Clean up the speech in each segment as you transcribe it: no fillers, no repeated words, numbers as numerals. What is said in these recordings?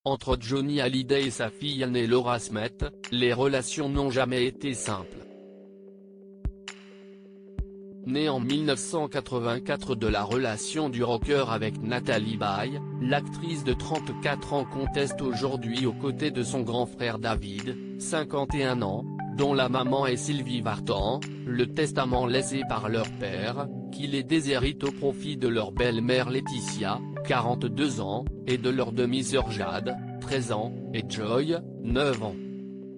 Entre Johnny Hallyday et sa fille aînée Laura Smith, les relations n'ont jamais été simples. Né en 1984 de la relation du rocker avec Natalie Baye, l'actrice de 34 ans conteste aujourd'hui aux côtés de son grand frère David, 51 ans, dont la maman est Sylvie Vartan, le testament laissé par leur père, qui les déshérite au profit de leur belle-mère Laetitia, 42 ans, et de leur demi-sœur Jade, 13 ans, et Joy, 9 ans.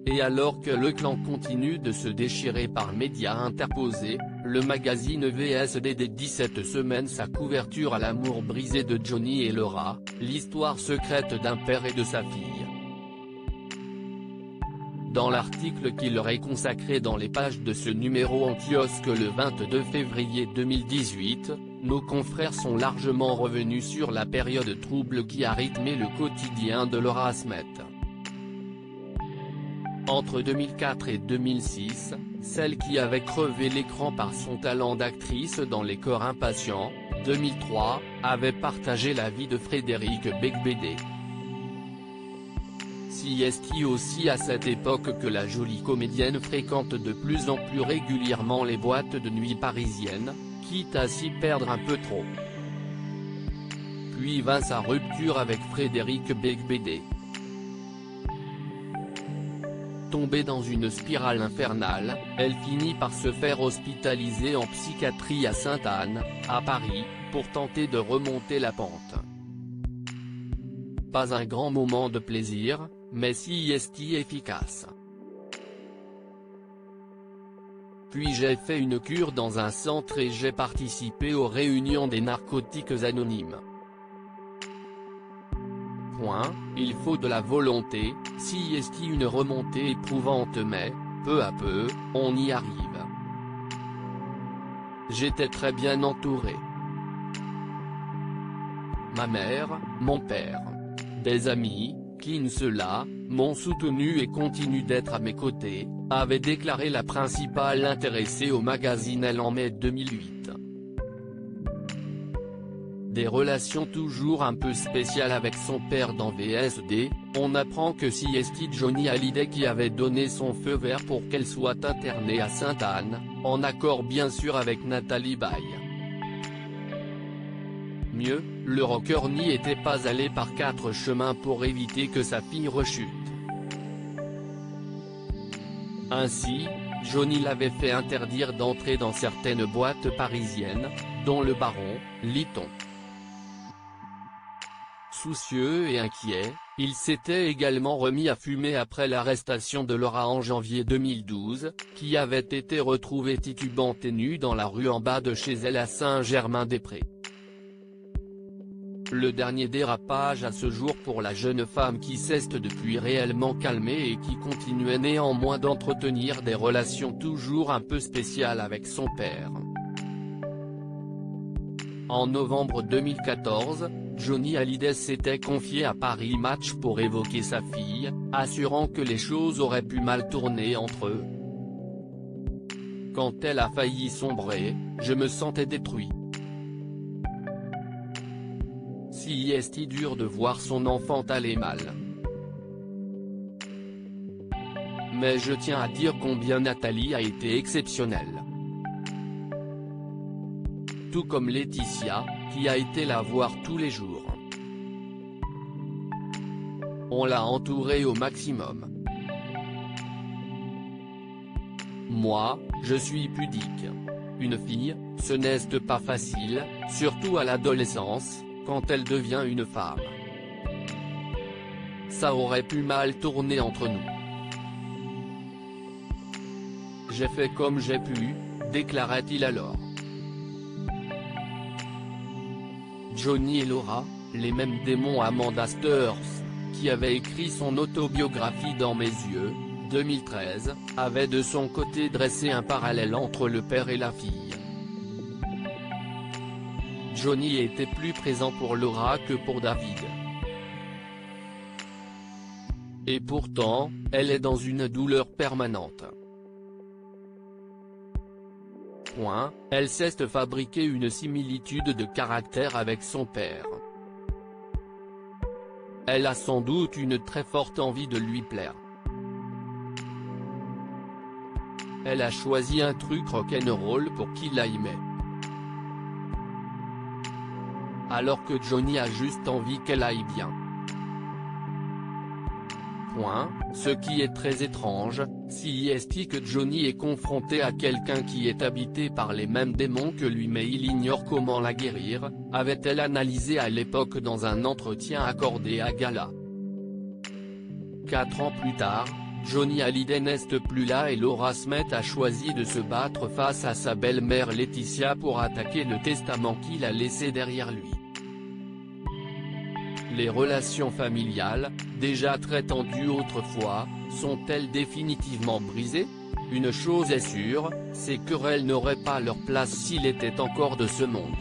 Et alors que le clan continue de se déchirer par médias interposés, le magazine VSD dédie cette semaine sa couverture à l'amour brisé de Johnny et Laura, l'histoire secrète d'un père et de sa fille. Dans l'article qui leur est consacré dans les pages de ce numéro en kiosque le 22 février 2018, nos confrères sont largement revenus sur la période trouble qui a rythmé le quotidien de Laura Smith. Entre 2004 et 2006, celle qui avait crevé l'écran par son talent d'actrice dans Les corps impatients, 2003, avait partagé la vie de Frédéric Beigbeder. C'est aussi à cette époque que la jolie comédienne fréquente de plus en plus régulièrement les boîtes de nuit parisiennes, quitte à s'y perdre un peu trop. Puis vint sa rupture avec Frédéric Beigbeder. Tombée dans une spirale infernale, elle finit par se faire hospitaliser en psychiatrie à Sainte-Anne, à Paris, pour tenter de remonter la pente. Pas un grand moment de plaisir, mais si efficace. Puis j'ai fait une cure dans un centre et j'ai participé aux réunions des narcotiques anonymes. Il faut de la volonté, si une remontée éprouvante mais, peu à peu, on y arrive. J'étais très bien entouré. Ma mère, mon père, des amis, qui ceux-là, m'ont soutenu et continuent d'être à mes côtés, avait déclaré la principale intéressée au magazine Elle en mai 2008. Des relations toujours un peu spéciales avec son père dans VSD, on apprend que Johnny Hallyday qui avait donné son feu vert pour qu'elle soit internée à Sainte-Anne, en accord bien sûr avec Natalie Baye. Mieux, le rocker n'y était pas allé par quatre chemins pour éviter que sa fille rechute. Ainsi, Johnny l'avait fait interdire d'entrer dans certaines boîtes parisiennes, dont le Baron, lit-on. Soucieux et inquiet, il s'était également remis à fumer après l'arrestation de Laura en janvier 2012, qui avait été retrouvée titubante et nue dans la rue en bas de chez elle à Saint-Germain-des-Prés. Le dernier dérapage à ce jour pour la jeune femme qui s'est depuis réellement calmée et qui continuait néanmoins d'entretenir des relations toujours un peu spéciales avec son père. En novembre 2014, Johnny Hallyday s'était confié à Paris Match pour évoquer sa fille, assurant que les choses auraient pu mal tourner entre eux. Quand elle a failli sombrer, je me sentais détruit. C'est dur de voir son enfant aller mal. Mais je tiens à dire combien Nathalie a été exceptionnelle. Tout comme Laetitia, qui a été la voir tous les jours. On l'a entourée au maximum. Moi, je suis pudique. Une fille, ce n'est pas facile, surtout à l'adolescence, quand elle devient une femme. Ça aurait pu mal tourner entre nous. J'ai fait comme j'ai pu, déclarait-il alors. Johnny et Laura, les mêmes démons. Amanda Steurs, qui avait écrit son autobiographie Dans mes yeux, 2013, avait de son côté dressé un parallèle entre le père et la fille. Johnny était plus présent pour Laura que pour David. Et pourtant, elle est dans une douleur permanente. Elle s'est fabriqué une similitude de caractère avec son père. elle a sans doute une très forte envie de lui plaire. Elle a choisi un truc rock'n'roll pour qu'il aille. Alors que Johnny a juste envie qu'elle aille bien. Ce qui est très étrange, si est que Johnny est confronté à quelqu'un qui est habité par les mêmes démons que lui mais il ignore comment la guérir, avait-elle analysé à l'époque dans un entretien accordé à Gala. 4 ans plus tard, Johnny Hallyday n'est plus là et Laura Smith a choisi de se battre face à sa belle-mère Laetitia pour attaquer le testament qu'il a laissé derrière lui. Les relations familiales, déjà très tendues autrefois, sont-elles définitivement brisées? Une chose est sûre, ces querelles n'auraient pas leur place s'il était encore de ce monde.